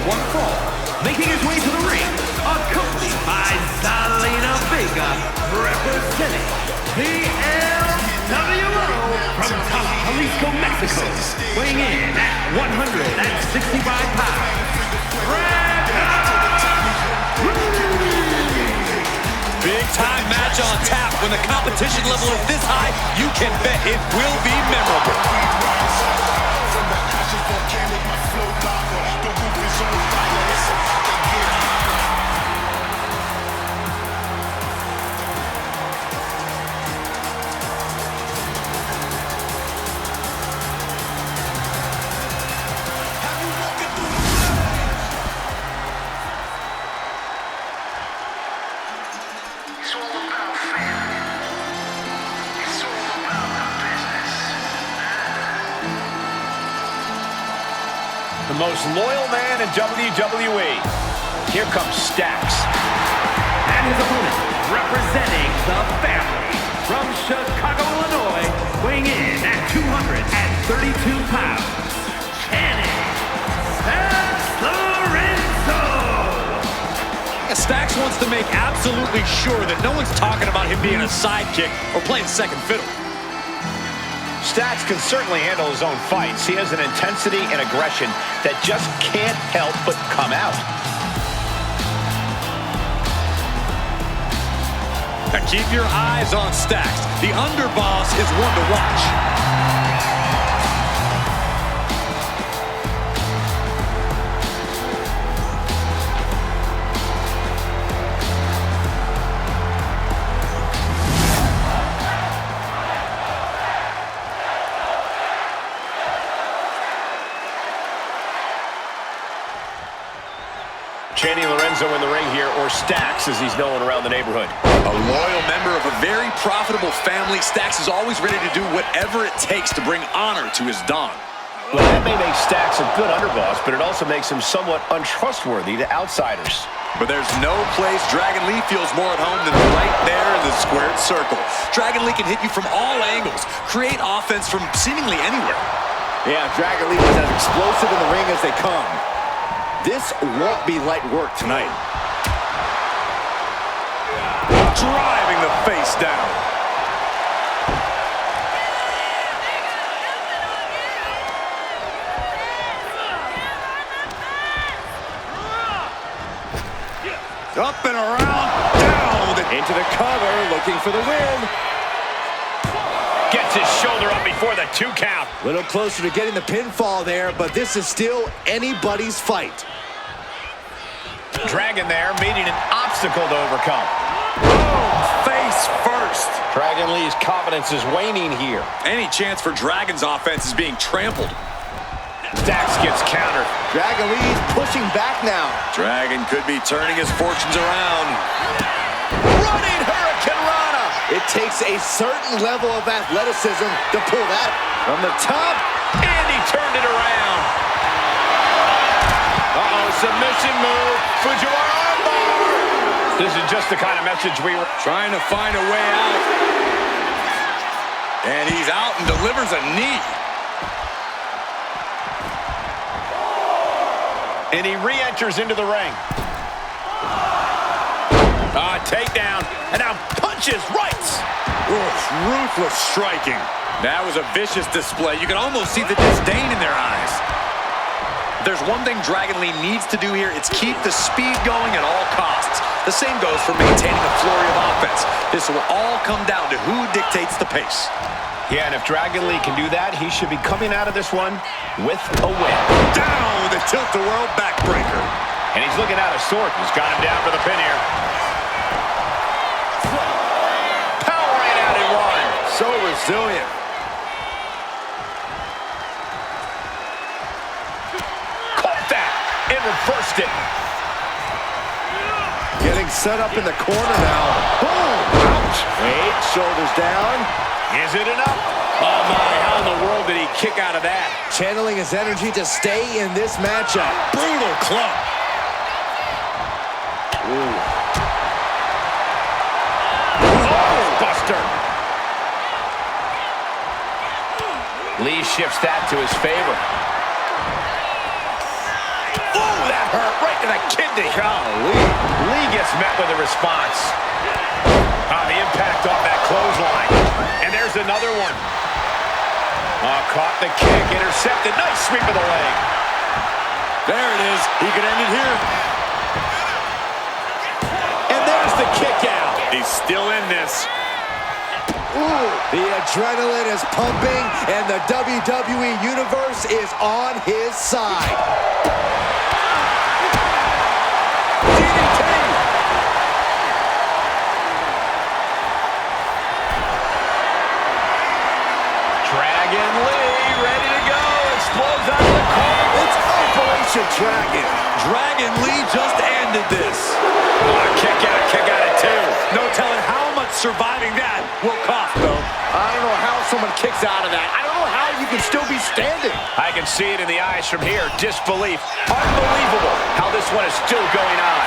one fall, making his way to the ring, accompanied by Zelina Vega, representing the LWO from Jalisco, Mexico, weighing in at 165 pounds, Big time match on tap. When the competition level is this high, you can bet it will be memorable. The most loyal man in WWE. Here comes Stacks. And his opponent, representing the family, from Chicago, Illinois, weighing in at 232 pounds, Lorenzo. Stacks wants to make absolutely sure that no one's talking about him being a sidekick or playing second fiddle. Stacks can certainly handle his own fights. He has an intensity and aggression that just can't help but come out. Now keep your eyes on Stacks. The underboss is one to watch. Lorenzo in the ring here, or Stacks as he's known around the neighborhood. A loyal member of a very profitable family, Stacks is always ready to do whatever it takes to bring honor to his Don. Well, that may make Stacks a good underboss, but it also makes him somewhat untrustworthy to outsiders. But there's no place Dragon Lee feels more at home than right there in the squared circle. Dragon Lee can hit you from all angles, create offense from seemingly anywhere. Yeah, Dragon Lee is as explosive in the ring as they come. This won't be light work tonight. Driving the face down. Up and around, down. Into the cover, looking for the win. Gets his shoulder up before the 2 count. A little closer to getting the pinfall there, but this is still anybody's fight. Dragon there, meeting an obstacle to overcome. Face first. Dragon Lee's confidence is waning here. Any chance for Dragon's offense is being trampled. Stacks gets countered. Dragon Lee's pushing back now. Dragon could be turning his fortunes around. Running Hurricane Rana. It takes a certain level of athleticism to pull that from the top. And he turned it around. Submission move. Fujiwara armbar. This is just the kind of message we were trying to find a way out. And he's out and delivers a knee. And he re-enters into the ring. Takedown. And now punches rights. Ruthless striking. That was a vicious display. You can almost see the disdain in their eyes. There's one thing Dragon Lee needs to do here. It's keep the speed going at all costs. The same goes for maintaining a flurry of offense. This will all come down to who dictates the pace. Yeah, and if Dragon Lee can do that, he should be coming out of this one with a win. Down with the tilt-the-world backbreaker. And he's looking out of sorts. He's got him down for the pin here. Powering out in one. So resilient. And reversed it. Getting set up in the corner now. Boom! Ouch! Wait, shoulders down. Is it enough? Oh my, how in the world did he kick out of that? Channeling his energy to stay in this matchup. Brutal club. Ooh. Oh, buster. Lee shifts that to his favor. Oh, that hurt. to the kidney. Golly. Lee gets met with a response. The impact off that clothesline. And there's another one. Caught the kick, intercepted. Nice sweep of the leg. There it is. He could end it here. And there's the kick out. He's still in this. Ooh, the adrenaline is pumping, and the WWE Universe is on his side. DDT! Dragon Lee, ready to go. Explodes out of the corner. It's Operation Dragon. Dragon Lee just ended this. Kick out at two. No telling how much surviving that will cost, though. I don't know how someone kicks out of that. I don't know how you can still be standing. I can see it in the eyes from here. Disbelief. Unbelievable how this one is still going on.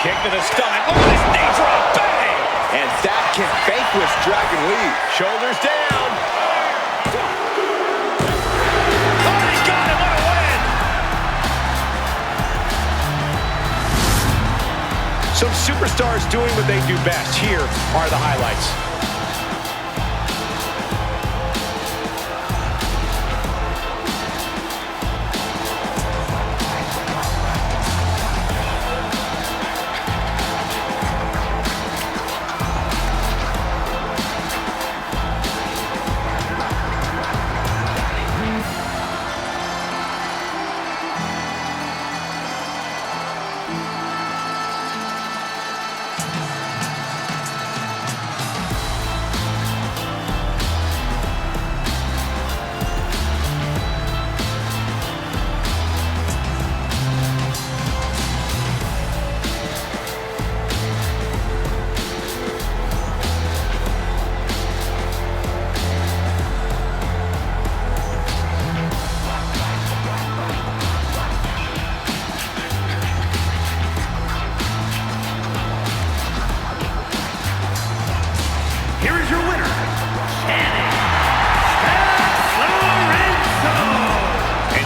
Kick to the stomach. Look at this knee drop. Bang! And that can vanquish Dragon Lee. Shoulders down. Oh, he got him. What a win! Some superstars doing what they do best. Here are the highlights.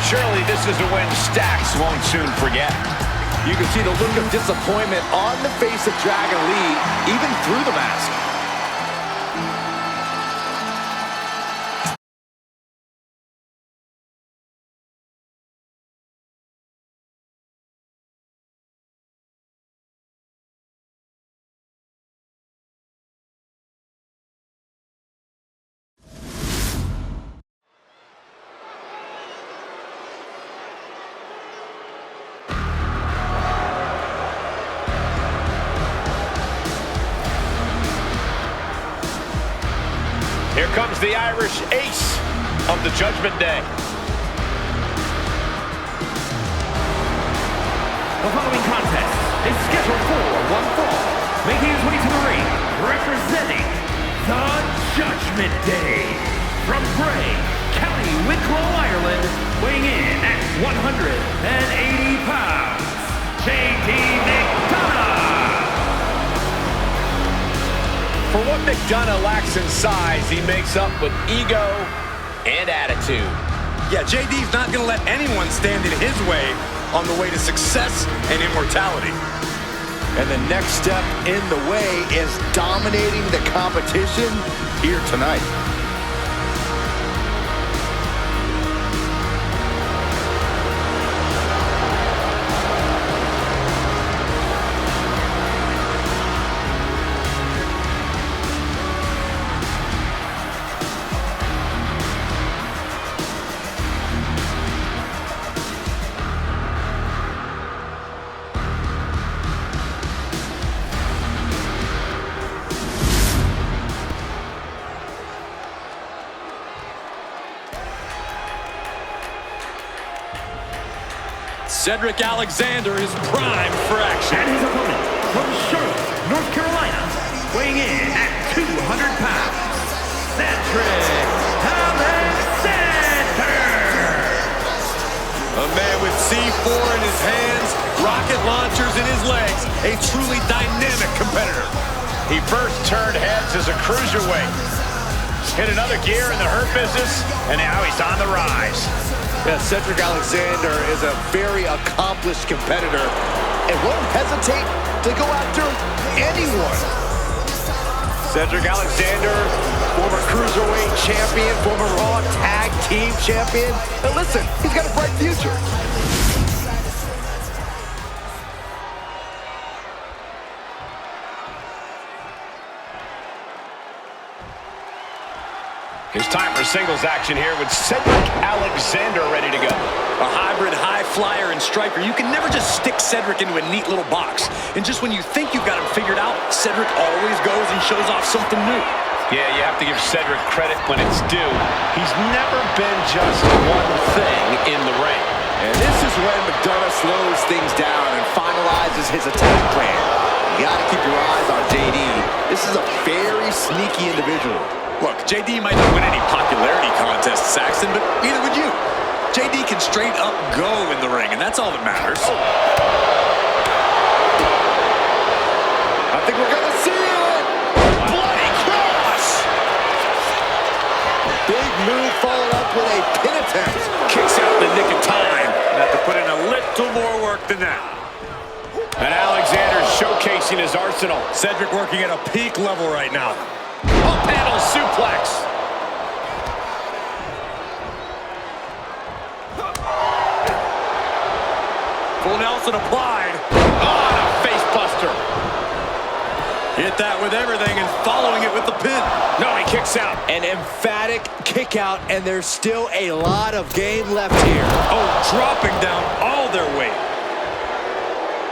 Surely this is a win Stacks won't soon forget. You can see the look of disappointment on the face of Dragon Lee, even through the mask. Here comes the Irish ace of the Judgment Day. The following contest is scheduled for one fall. Making his way to the ring, representing the Judgment Day. From Bray, County Wicklow, Ireland, weighing in at 180 pounds, JD McDonagh. For what McDonagh lacks in size, he makes up with ego and attitude. Yeah, JD's not going to let anyone stand in his way on the way to success and immortality. And the next step in the way is dominating the competition here tonight. Cedric Alexander is primed for action. And his opponent from Charlotte, North Carolina, weighing in at 200 pounds, Cedric Alexander. A man with C4 in his hands, rocket launchers in his legs, a truly dynamic competitor. He first turned heads as a cruiserweight. Hit another gear in the hurt business, and now he's on the rise. Yeah, Cedric Alexander is a very accomplished competitor and won't hesitate to go after anyone. Cedric Alexander, former Cruiserweight champion, former Raw Tag Team champion. And listen, he's got a bright future. It's time for singles action here with Cedric Alexander ready to go. A hybrid high flyer and striker. You can never just stick Cedric into a neat little box. And just when you think you've got him figured out, Cedric always goes and shows off something new. Yeah, you have to give Cedric credit when it's due. He's never been just one thing in the ring. And this is when McDonagh slows things down and finalizes his attack plan. You gotta keep your eyes on JD. This is a very sneaky individual. Look, JD might not win any popularity contests, Saxton, but neither would you. JD can straight up go in the ring, and that's all that matters. I think we're gonna see it! Bloody cross! Big move followed up with a pin attempt. Kicks out in the nick of time. Have to put in a little more work than that. And Alexander's showcasing his arsenal. Cedric working at a peak level right now. Up panel suplex. Full Nelson applied. Oh, and a face buster. Hit that with everything and following it with the pin. No, he kicks out. An emphatic kick out, and there's still a lot of game left here. Oh, dropping down all their weight.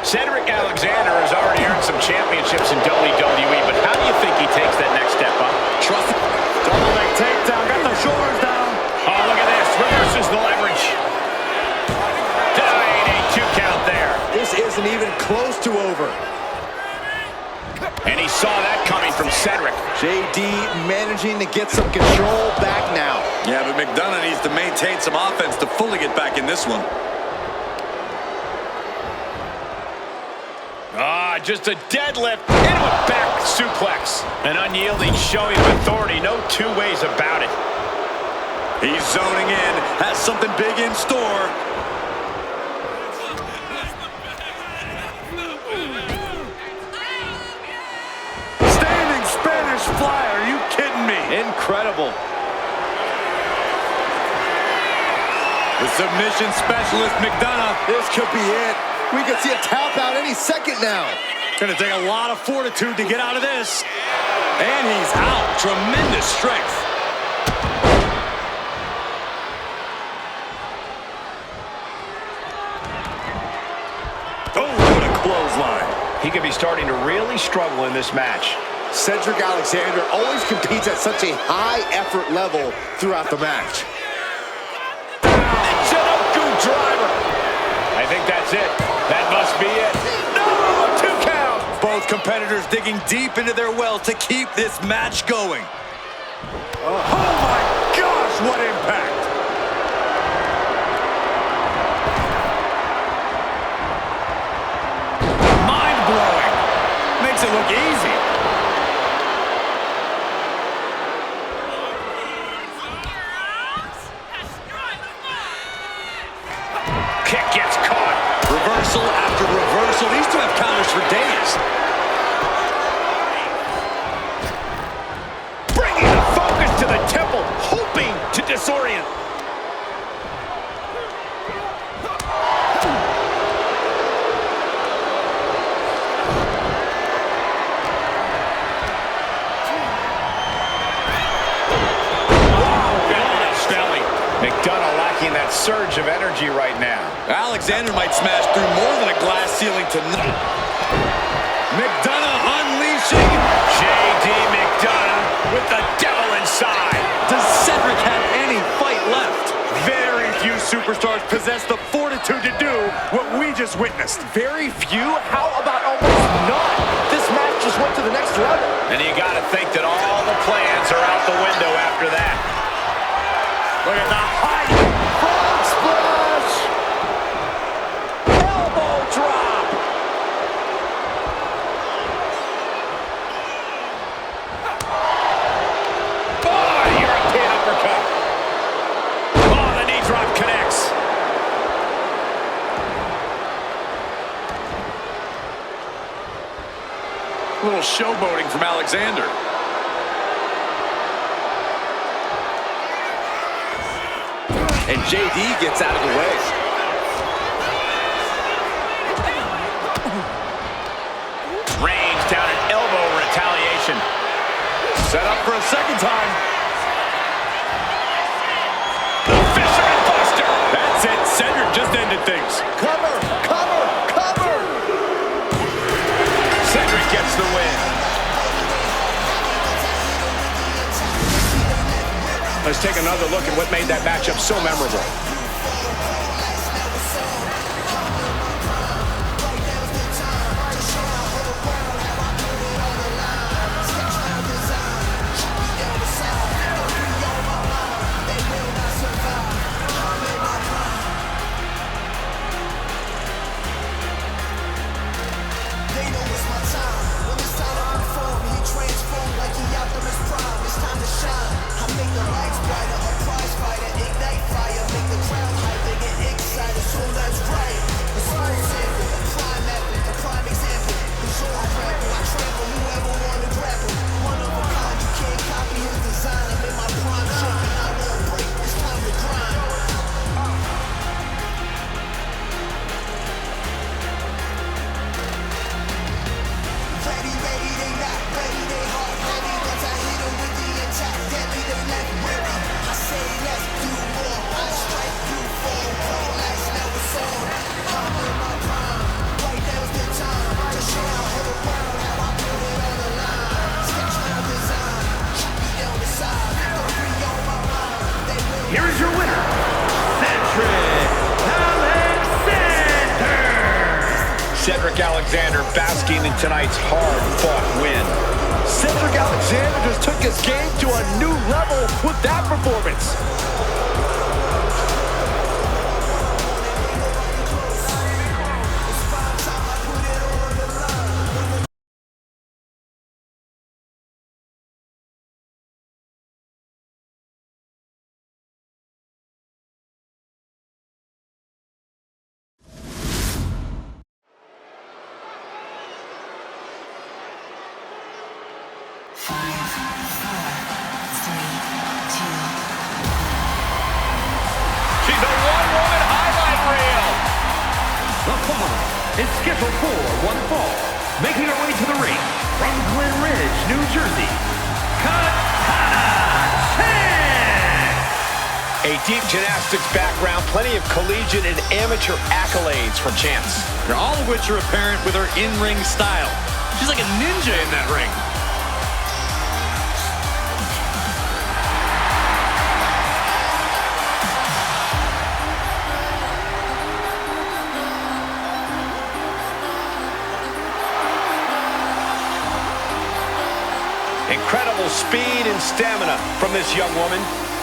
Cedric Alexander has already earned some championships in WWE, but how do you think he takes that next step up? Trust it. Double leg takedown. Got the shoulders down. Oh, look at this. Reverses the leverage. Ain't a 2 count there. This isn't even close to over. And he saw that coming from Cedric. JD managing to get some control back now. Yeah, but McDonagh needs to maintain some offense to fully get back in this one. Just a deadlift into a back suplex. An unyielding showing of authority. No two ways about it. He's zoning in. Has something big in store. Standing Spanish fly. Are you kidding me? Incredible. The submission specialist, McDonagh. This could be it. We could see a tap out any second now. Gonna take a lot of fortitude to get out of this. And he's out. Tremendous strength. Oh, what a clothesline. He could be starting to really struggle in this match. Cedric Alexander always competes at such a high effort level throughout the match. Driver. I think that's it. That must be it. No! 2 count. Both competitors digging deep into their well to keep this match going. Oh my gosh, what impact! Mind-blowing. Makes it look easy. Kick gets caught. Reversal after reversal. These two have counters for days. Bringing the focus to the temple, hoping to disorient. McDonagh lacking that surge of energy right now. Alexander might smash through more than a glass ceiling tonight. McDonagh unleashing. J.D. McDonagh with the devil inside. Does Cedric have any fight left? Very few superstars possess the fortitude to do what we just witnessed. Very few? How about almost none? This match just went to the next level. And you got to think that all the plans are out the window after that. Look at the height. Frog splash. Elbow drop. Oh, he drop connects. A little showboating from Alexander. And JD gets out of the way. Range down an elbow retaliation. Set up for a second time. The Fisherman Buster. That's it. Cedric just ended things. Cover, cover, cover. Cedric gets the win. Let's take another look at what made that matchup so memorable. Here is your winner, Cedric Alexander. Cedric Alexander basking in tonight's hard-fought win. Cedric Alexander just took his game to a new level with that performance. She's a one-woman highlight reel. The following is scheduled for one fall, making her way to the ring from Glen Ridge, New Jersey, Katana. A deep gymnastics background, plenty of collegiate and amateur accolades from Chance. All of which are apparent with her in-ring style. She's like a ninja in that ring. Incredible speed and stamina from this young woman.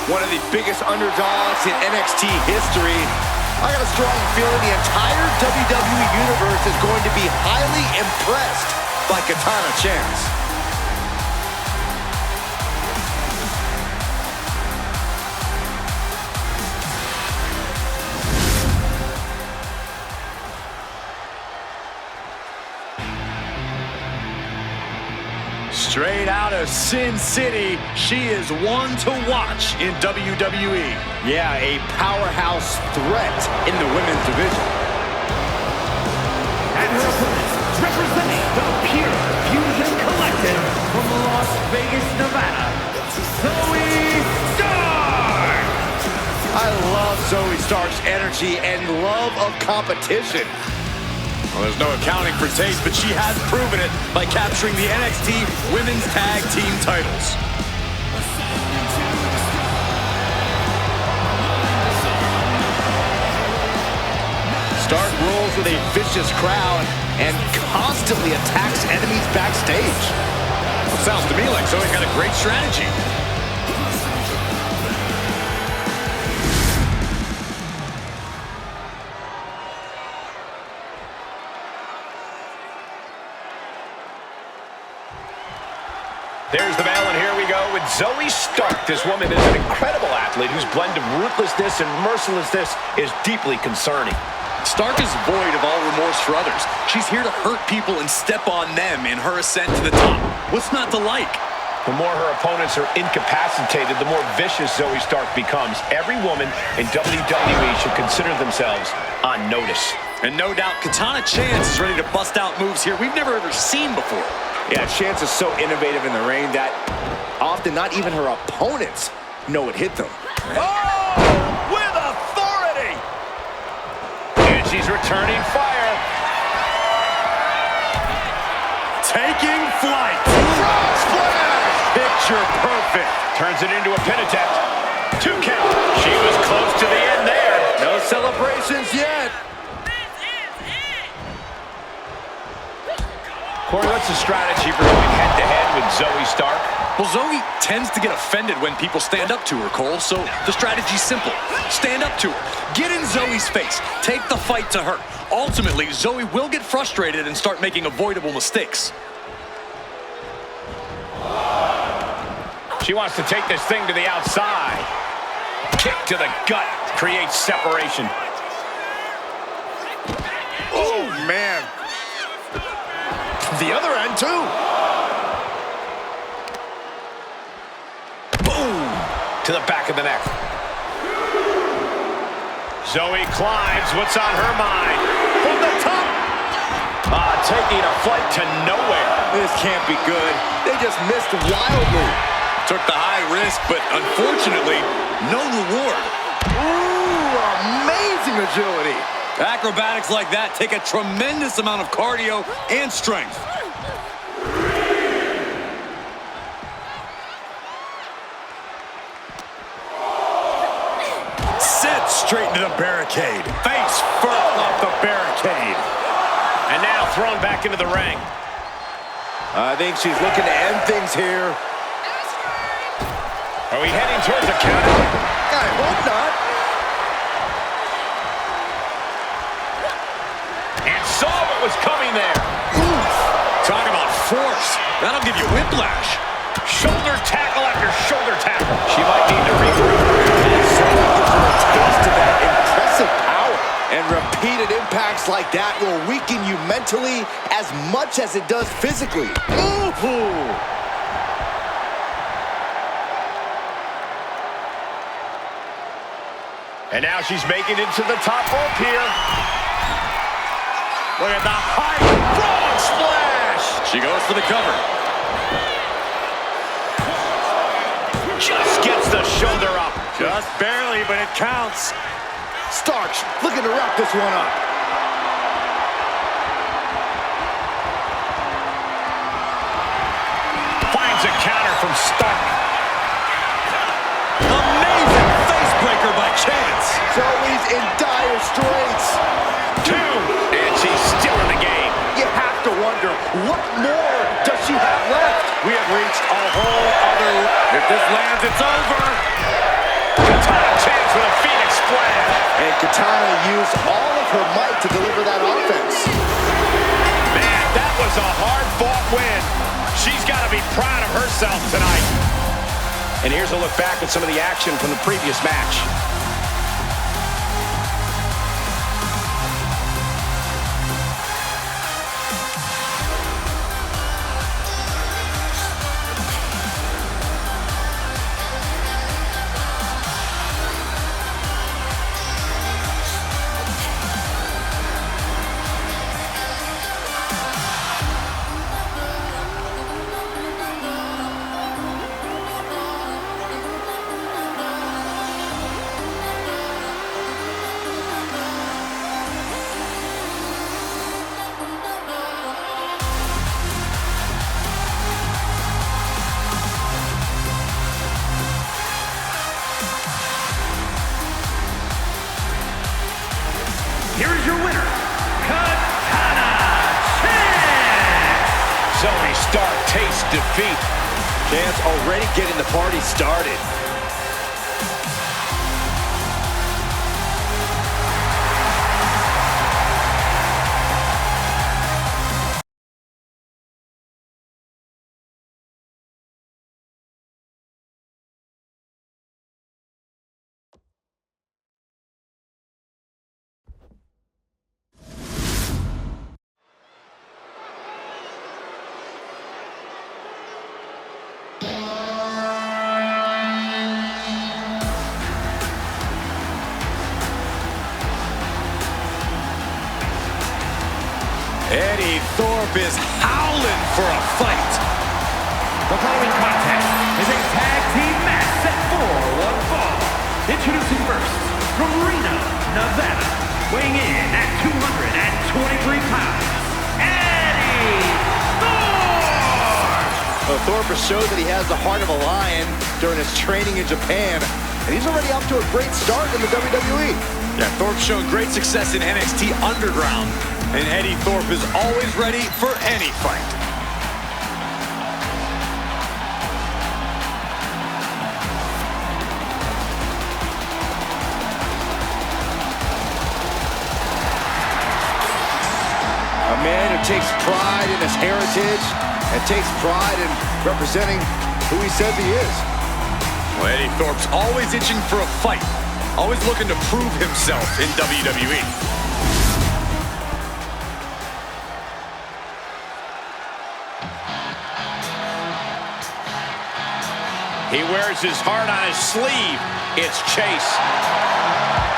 One of the biggest underdogs in NXT history. I got a strong feeling the entire WWE Universe is going to be highly impressed by Katana Chance. Straight out of Sin City, she is one to watch in WWE. Yeah, a powerhouse threat in the women's division. And her opponent, representing the Pure Fusion Collective from Las Vegas, Nevada, Zoey Stark. I love Zoey Stark's energy and love of competition. Well, there's no accounting for taste, but she has proven it by capturing the NXT Women's Tag Team titles. Stark rolls with a vicious crowd and constantly attacks enemies backstage. Well, sounds to me like Zoey's got a great strategy. There's the bell, and here we go with Zoey Stark. This woman is an incredible athlete whose blend of ruthlessness and mercilessness is deeply concerning. Stark is void of all remorse for others. She's here to hurt people and step on them in her ascent to the top. What's not to like? The more her opponents are incapacitated, the more vicious Zoey Stark becomes. Every woman in WWE should consider themselves on notice. And no doubt, Katana Chance is ready to bust out moves here we've never ever seen before. Yeah, Chance is so innovative in the ring that often not even her opponents know it hit them. Oh, with authority! And she's returning fire. Taking flight. Frog splash! Picture perfect. Turns it into a pin attempt. 2 count. She was close to the end there. No celebrations yet. Corey, what's the strategy for going head-to-head with Zoey Stark? Well, Zoey tends to get offended when people stand up to her, Cole, so the strategy's simple. Stand up to her. Get in Zoey's face. Take the fight to her. Ultimately, Zoey will get frustrated and start making avoidable mistakes. She wants to take this thing to the outside. Kick to the gut creates separation. Oh, man. The other end, too. Boom! To the back of the neck. Zoey climbs. What's on her mind? From the top. Taking a flight to nowhere. This can't be good. They just missed wildly. Took the high risk, but unfortunately, no reward. Ooh, amazing agility. Acrobatics like that take a tremendous amount of cardio and strength. Set straight into the barricade. Face first off the barricade. And now thrown back into the ring. I think she's looking to end things here. Are we heading towards a counter? I hope not. And saw what was coming there. Oof. Talk about force. That'll give you whiplash. Shoulder tackle after shoulder tackle. She might need to regroup. Sony gives her a taste of that impressive power. And repeated impacts like that will weaken you mentally as much as it does physically. Ooh. And now she's making it to the top rope here. Look at the height. Frog splash. She goes for the cover. Just gets the shoulder up. Just barely, but it counts. Stark looking to wrap this one up. Finds a counter from Stark. Amazing face breaker by Chance. Zoey's in dire straits. 2, and she's still in the game. You have to wonder, what more does she have left? We have reached a whole other... If this lands, it's over. Katana Chance with a Phoenix splash. And Katana used all of her might to deliver that offense. Man, that was a hard-fought win. She's got to be proud of herself tonight. And here's a look back at some of the action from the previous match. Here is your winner, Katana Chance! Zoey Stark tastes defeat. Chance already getting the party started. Eddy Thorpe is howling for a fight. The following contest is a tag team match set for one fall. Introducing first, from Reno, Nevada, weighing in at 223 pounds, Eddy Thorpe! Well, Thorpe has showed that he has the heart of a lion during his training in Japan, and he's already off to a great start in the WWE. Yeah, Thorpe showed great success in NXT Underground, and Eddy Thorpe is always ready for any fight. A man who takes pride in his heritage and takes pride in representing who he says he is. Well, Eddy Thorpe's always itching for a fight, always looking to prove himself in WWE. He wears his heart on his sleeve. It's Chase.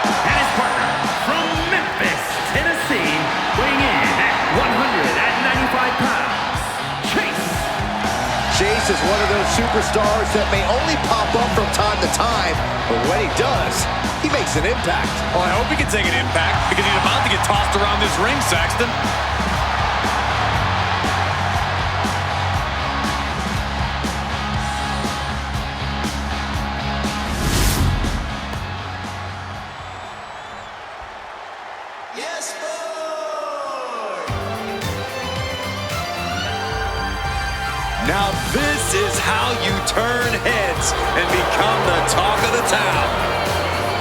And his partner, from Memphis, Tennessee, weighing in at 195 pounds, Chase. Chase is one of those superstars that may only pop up from time to time, but when he does, he makes an impact. Well, I hope he can take an impact because he's about to get tossed around this ring, Saxton. Now this is how you turn heads and become the talk of the town.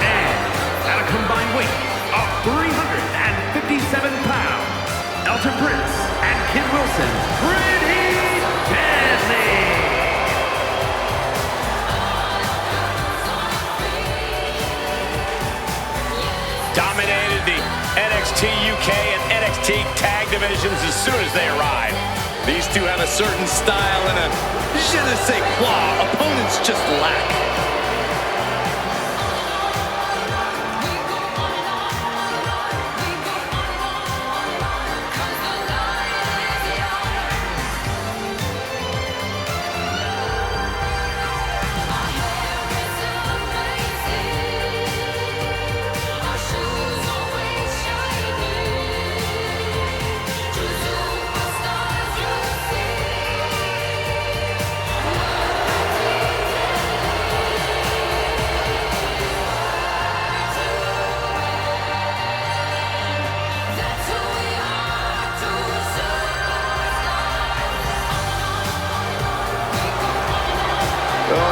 And at a combined weight of 357 pounds, Elton Prince and Kid Wilson, pretty deadly. Dominated the NXT UK and NXT tag divisions as soon as they arrived. These two have a certain style and a je ne sais quoi opponents just lack.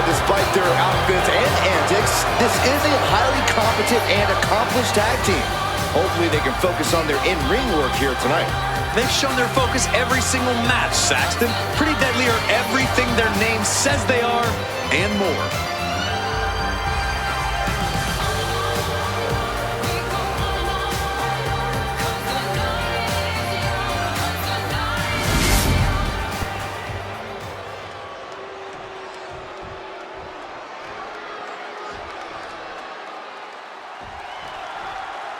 Despite their outfits and antics, this is a highly competent and accomplished tag team. Hopefully they can focus on their in-ring work here tonight. They've shown their focus every single match, Saxton. Pretty Deadly are everything their name says they are, and more.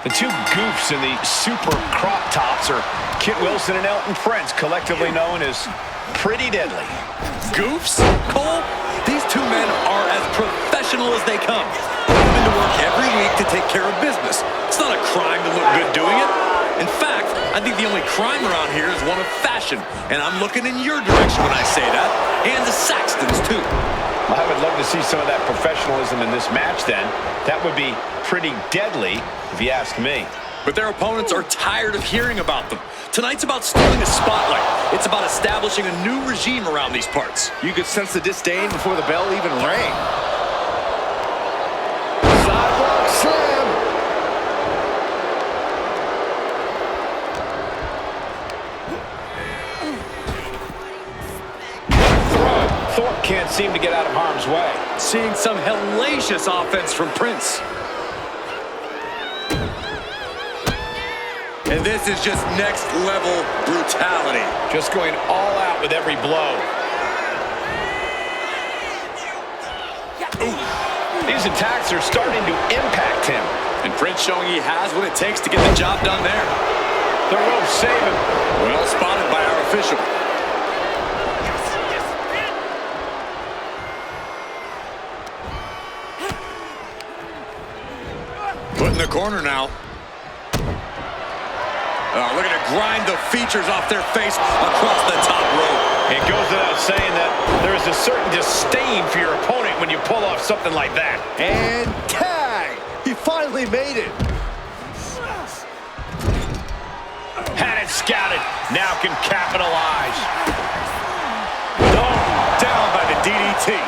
The two goofs in the super crop tops are Kit Wilson and Elton Prince, collectively known as Pretty Deadly. Goofs? Cole? These two men are as professional as they come. They come into work every week to take care of business. It's not a crime to look good doing it. In fact, I think the only crime around here is one of fashion. And I'm looking in your direction when I say that. And the Saxtons, too. I would love to see some of that professionalism in this match then. That would be pretty deadly, if you ask me. But their opponents are tired of hearing about them. Tonight's about stealing the spotlight. It's about establishing a new regime around these parts. You could sense the disdain before the bell even rang. Sidewalk slam. Thorpe can't seem to get out of harm's way. Seeing some hellacious offense from Prince. And this is just next level brutality. Just going all out with every blow. Ooh. These attacks are starting to impact him. And Prince showing he has what it takes to get the job done there. The rope save him. Well spotted by our official. Put in the corner now. Oh, looking to grind the features off their face across the top rope. It goes without saying that there is a certain disdain for your opponent when you pull off something like that. And tag! He finally made it. Had it scouted. Now can capitalize. Oh, down by the DDT.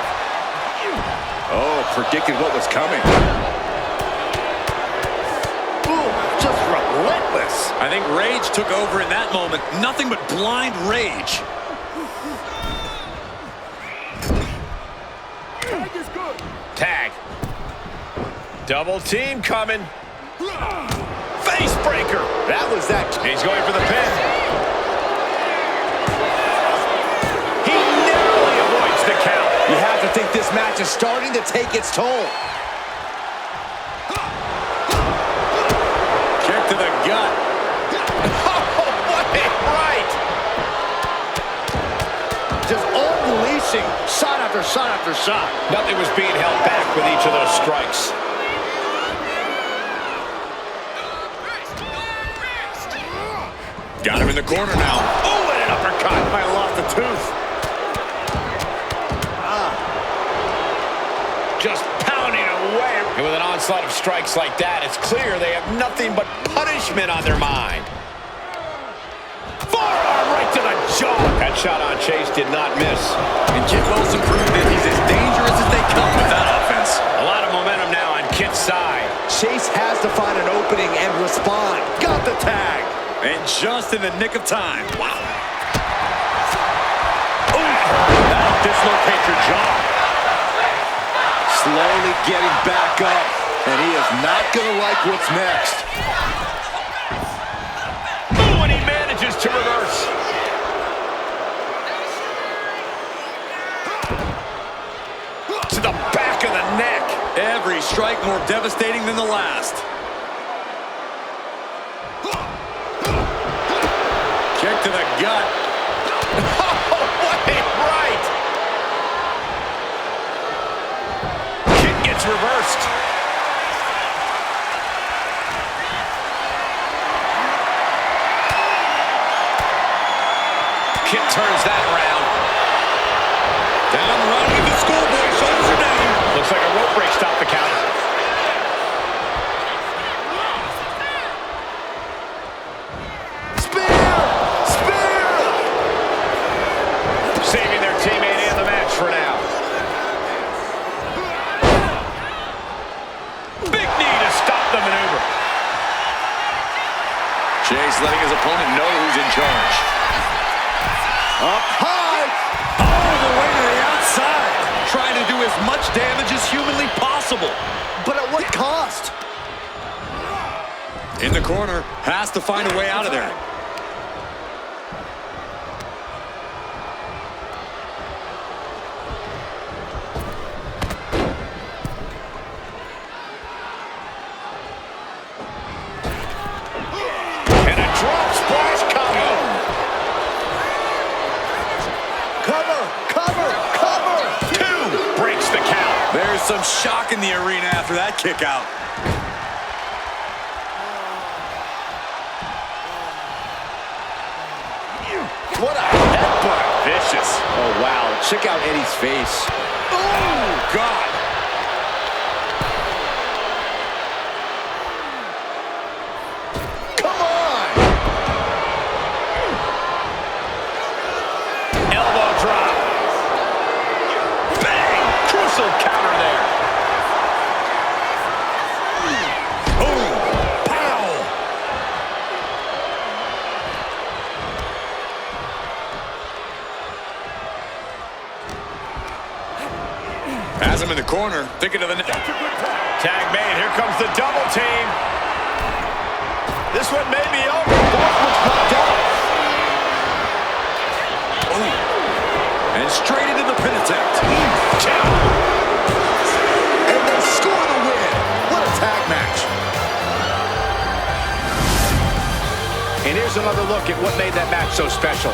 Oh, predicted what was coming. Just relentless. I think rage took over in that moment. Nothing but blind rage. Tag. Double team coming. Face breaker. That was that. He's going for the pin. He narrowly avoids the count. You have to think this match is starting to take its toll. Kick to the gut. Oh, what a right. Just unleashing shot after shot after shot. Nothing was being held back with each of those strikes. Got him in the corner now. Oh, and an uppercut. I lost a tooth. Just pounding away. And with an onslaught of strikes like that, it's clear they have nothing but punishment on their mind. Forearm right to the jaw. That shot on Chase did not miss. And Kit Wilson proved that he's as dangerous as they come with that offense. A lot of momentum now on Kit's side. Chase has to find an opening and respond. Got the tag. And just in the nick of time. Wow. That'll dislocate your jaw. Slowly getting back up. And he is not going to like what's next. Ooh, and he manages to reverse. To the back of the neck. Every strike more devastating than the last. Kick to the gut. Oh, what a right. Kick gets reversed. Kick turns that around. Down the run with the schoolboy. Shoulders are down. Looks like a rope break stopped the count. Saving their teammate and the match for now. Big knee to stop the maneuver. Chase letting his opponent know who's in charge. Up high. All the way to the outside. Trying to do as much damage as humanly possible. But at what cost? In the corner. Has to find a way out of there. Some shock in the arena after that kick out. What a headbutt. Vicious. Oh, wow. Check out Eddy's face. Oh, God. Come on. Elbow drop. Bang. Crucial counter there. Boom. Pow. Has him in the corner, thinking of the net. Tag made. Here comes the double team. This one may be over. Oh. And straight into the pin attempt. And they score the win. What a tag match. And here's another look at what made that match so special.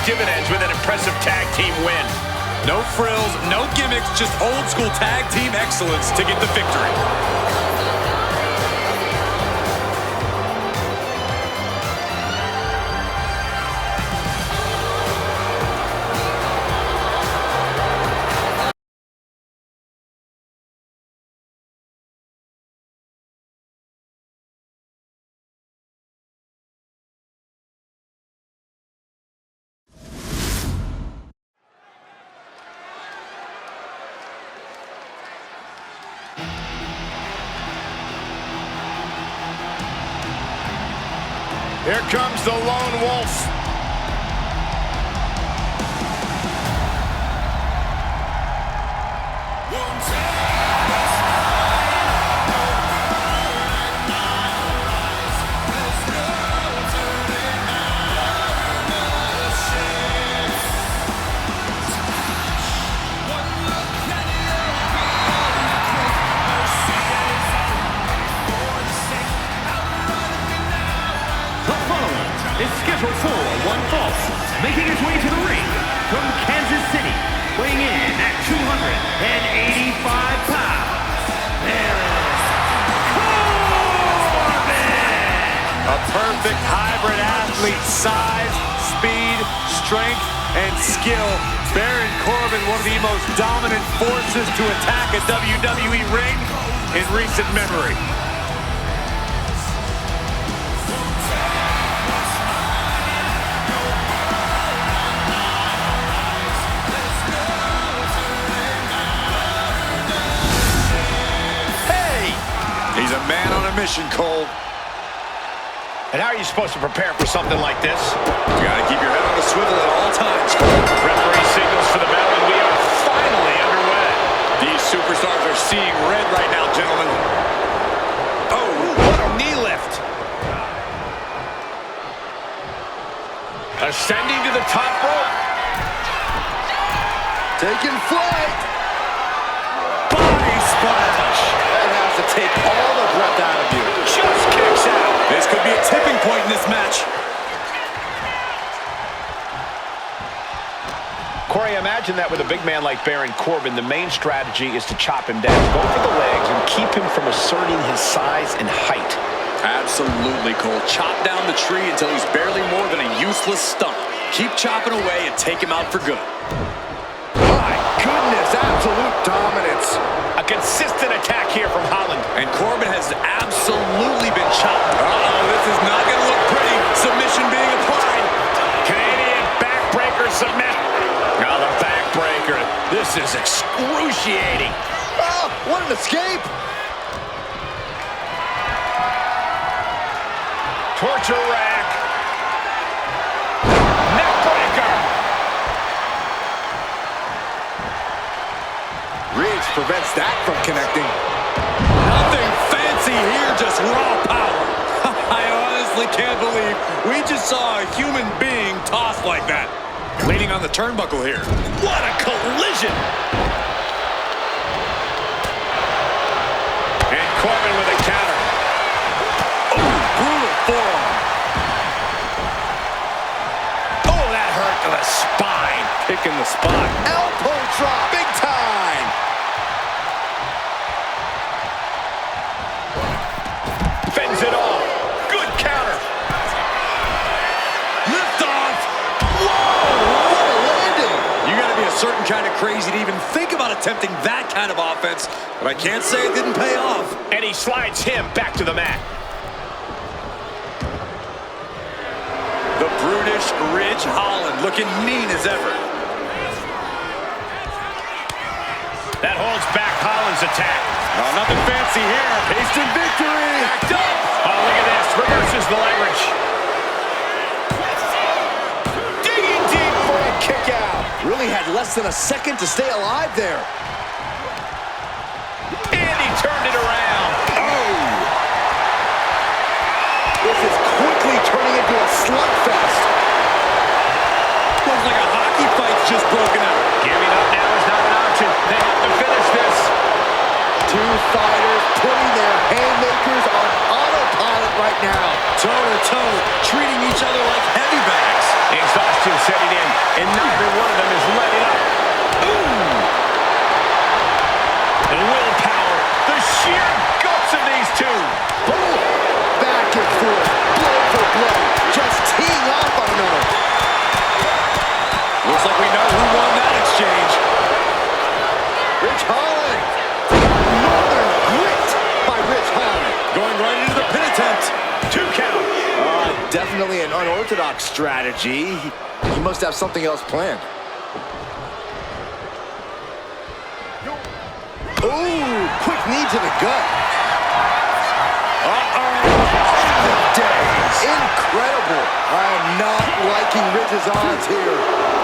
Dividends with an impressive tag team win. No frills, no gimmicks, just old school tag team excellence to get the victory. Here comes the Lone Wolf. Making his way to the ring from Kansas City, weighing in at 285 pounds, there is Corbin! A perfect hybrid athlete, size, speed, strength, and skill. Baron Corbin, one of the most dominant forces to attack a WWE ring in recent memory. He's a man on a mission, Cole. And how are you supposed to prepare for something like this? You gotta keep your head on a swivel at all times, Cole. Referee signals for the bell, and we are finally underway. These superstars are seeing red right now, gentlemen. Oh, what a knee lift. Ascending to the top rope. Taking flight. Body splash. That has to take all the breath out of you. Just kicks out. This could be a tipping point in this match. Corey, imagine that with a big man like Baron Corbin, the main strategy is to chop him down, go for the legs, and keep him from asserting his size and height. Absolutely, Cole. Chop down the tree until he's barely more than a useless stump. Keep chopping away and take him out for good. My goodness, absolute dominance. A consistent attack here from Holland. And Corbin has absolutely been chopped. Uh-oh, this is not going to look pretty. Submission being applied. Canadian backbreaker submit. Now the backbreaker. This is excruciating. Oh, what an escape. Torture rack. Neckbreaker. Ridge prevents that from connecting. Nothing fancy here, just raw power. I honestly can't believe we just saw a human being tossed like that. Leaning on the turnbuckle here. What a collision. And Corbin with a counter. Ooh. forearm. Oh, that hurt to the spine. Picking the spot. Elbow drop, big time. Fends it off. Good counter. Lift off. What a landing. You got to be a certain kind of crazy to even think about attempting that kind of offense, but I can't say it didn't pay off. And he slides him back to the mat. The brutish Ridge Holland looking mean as ever. That holds back Holland's attack. Oh, nothing fancy here. Instant victory. Backed up. Oh, look at this. Reverses the leverage. Digging deep for a kick out. Really had less than a second to stay alive there. And he turned it around. Oh! This is quickly turning into a slugfest. Looks like a hockey fight's just broken out. Giving up now is not an option. They have to finish this. Two fighters putting their haymakers on autopilot right now. Toe-to-toe, treating each other like heavy bags. Exhaustion setting in, and neither one of them is letting up. Ooh! The willpower, the sheer guts of these two. Boom! Back and forth, blow for blow, just teeing off on another. Looks like we know who won that exchange. Ridge Holland. Northern grit by Ridge Holland. Going right into the pin attempt. 2 count. Definitely an unorthodox strategy. He must have something else planned. Ooh, quick knee to the gut. Incredible. I am not liking Ridge's odds here.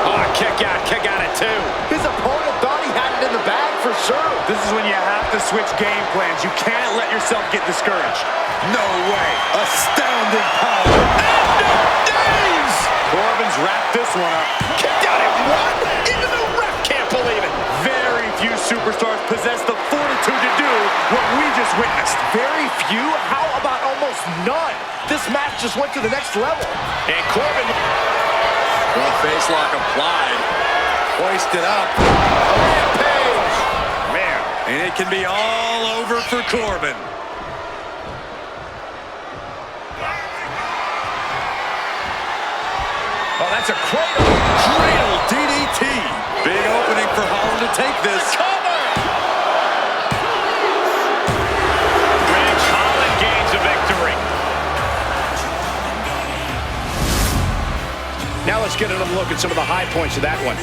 Oh, kick out at 2. His opponent thought he had it in the bag for sure. This is when you have to switch game plans. You can't let yourself get discouraged. No way. Astounding power. End of days! Corbin's wrapped this one up. Kicked out at 1? Even the ref can't believe it. Very few superstars possess the fortitude to do what we just witnessed. Very few? How about almost none? This match just went to the next level. And Corbin... Front face lock applied. Hoisted up. Rampage! Man. And it can be all over for Corbin. Oh, that's a cradle. Cradle DDT. Big opening for Holland to take this. Cover! Ridge Holland gains a victory. Now let's get another look at some of the high points of that one.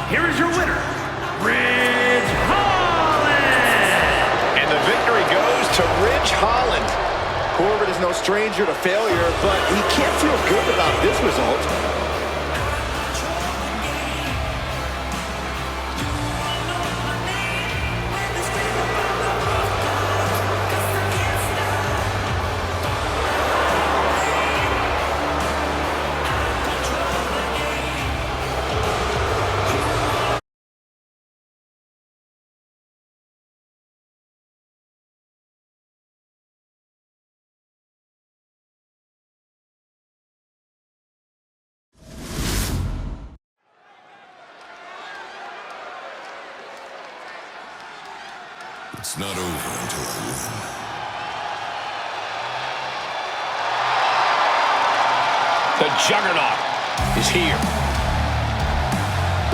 Here is your winner, Ridge Holland! And the victory goes to Ridge Holland. Corbin is no stranger to failure, but he can't feel good about this result. It's not over until I win. The Juggernaut is here.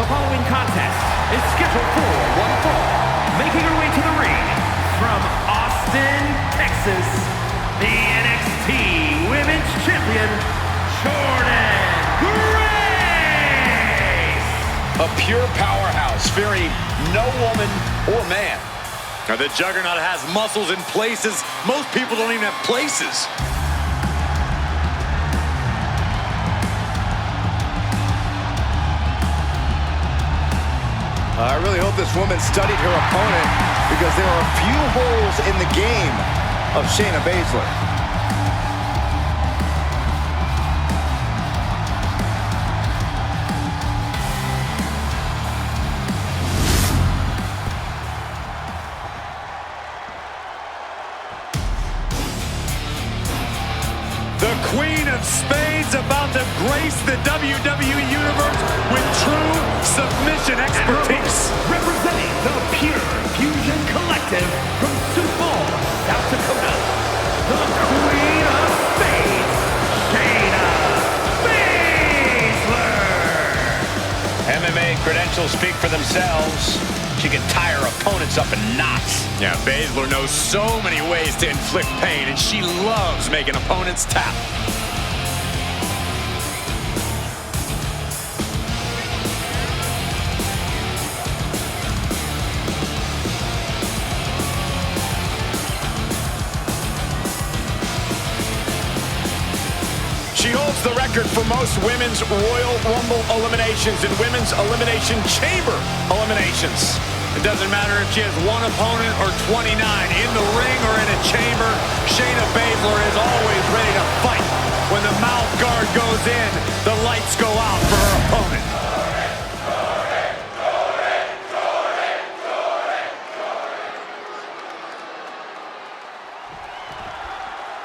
The following contest is scheduled for one fall. Making her way to the ring from Austin, Texas, the NXT Women's Champion, Jordynne Grace! A pure powerhouse, fearing no woman or man. Now, the Juggernaut has muscles in places most people don't even have places. I really hope this woman studied her opponent, because there are a few holes in the game of Shayna Baszler. The Queen of Spades about to grace the WWE Universe with true submission expertise. Representing the Pure Fusion Collective from Sioux Falls, South Dakota, the Queen of Spades, Shayna Baszler! MMA credentials speak for themselves. She can tie her opponents up in knots. Yeah, Baszler knows so many ways to inflict pain, and she loves making opponents tap. She holds the record for most women's Royal Rumble eliminations and women's Elimination Chamber eliminations. It doesn't matter if she has one opponent or 29. In the ring or in a chamber, Shayna Baszler is always ready to fight. When the mouth guard goes in, the lights go out for her opponent.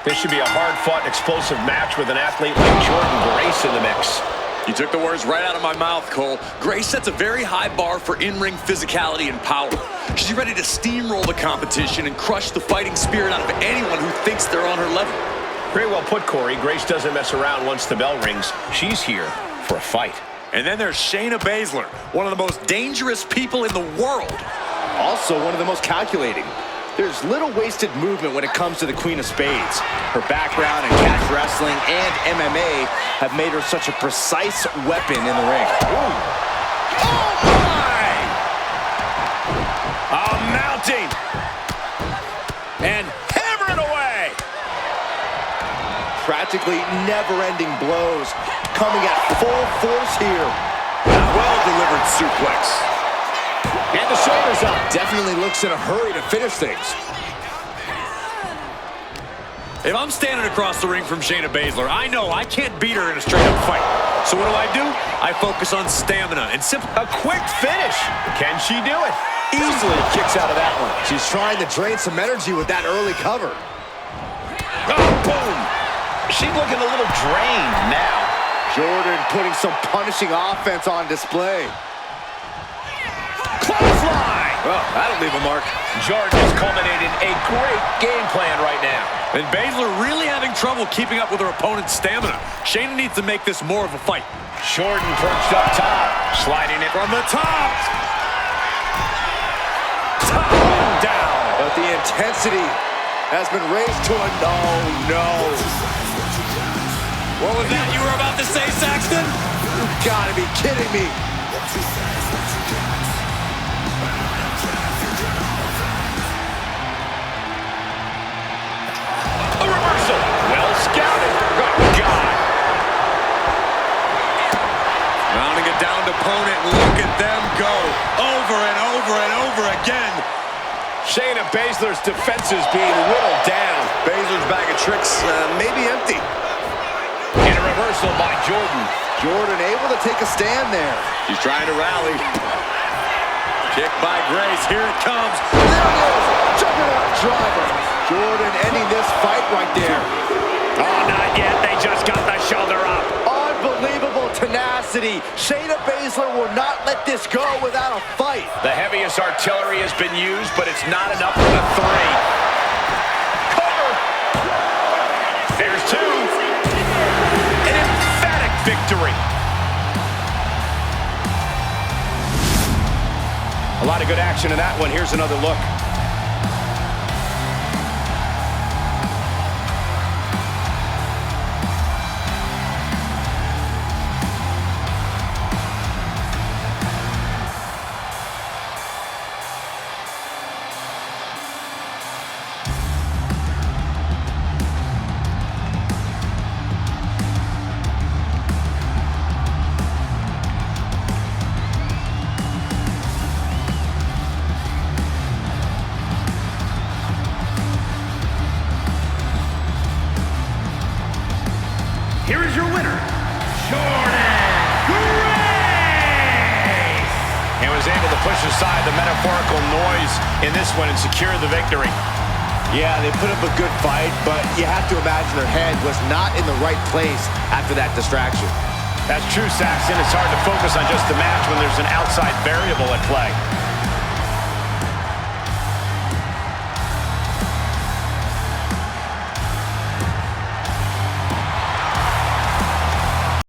This should be a hard-fought, explosive match with an athlete like Jordynne Grace in the mix. You took the words right out of my mouth, Cole. Grace sets a very high bar for in-ring physicality and power. She's ready to steamroll the competition and crush the fighting spirit out of anyone who thinks they're on her level. Very well put, Corey. Grace doesn't mess around once the bell rings. She's here for a fight. And then there's Shayna Baszler, one of the most dangerous people in the world. Also one of the most calculating. There's little wasted movement when it comes to the Queen of Spades. Her background in catch wrestling and MMA have made her such a precise weapon in the ring. Ooh. Oh, my! Mounting. And hammering away. Practically never-ending blows coming at full force here. Well-delivered suplex. And the shoulders up. Definitely looks in a hurry to finish things. If I'm standing across the ring from Shayna Baszler, I know I can't beat her in a straight-up fight. So what do? I focus on stamina and simply... A quick finish. Can she do it? Easily kicks out of that one. She's trying to drain some energy with that early cover. Oh, boom. She's looking a little drained now. Jordynne putting some punishing offense on display. Clothesline! Well, that'll leave a mark. Jordynne has culminated a great game plan right now. And Baszler really having trouble keeping up with her opponent's stamina. Shayna needs to make this more of a fight. Jordynne perched up top, sliding it From the top! Top and down. But the intensity has been raised to a no. What was that you were about to say, Saxton? You've got to be kidding me. a reversal. Well scouted. Oh, God. Mounting a downed opponent. Look at them go. Over and over and over again. Shayna Baszler's defenses being whittled down. Baszler's bag of tricks maybe empty. And a reversal by Jordynne. Jordynne able to take a stand there. She's trying to rally. Kick by Grace. Here it comes. There it is. Juggernaut driver. Jordynne ending this fight right there. Oh, not yet. They just got the shoulder up. Unbelievable tenacity. Shayna Baszler will not let this go without a fight. The heaviest artillery has been used, but it's not enough for the 3. Cover. There's 2. An emphatic victory. A lot of good action in that one. Here's another look. Here is your winner, Jordynne. And was able to push aside the metaphorical noise in this one and secure the victory. Yeah, they put up a good fight, but you have to imagine their head was not in the right place after that distraction. That's true, Saxton. It's hard to focus on just the match when there's an outside variable at play.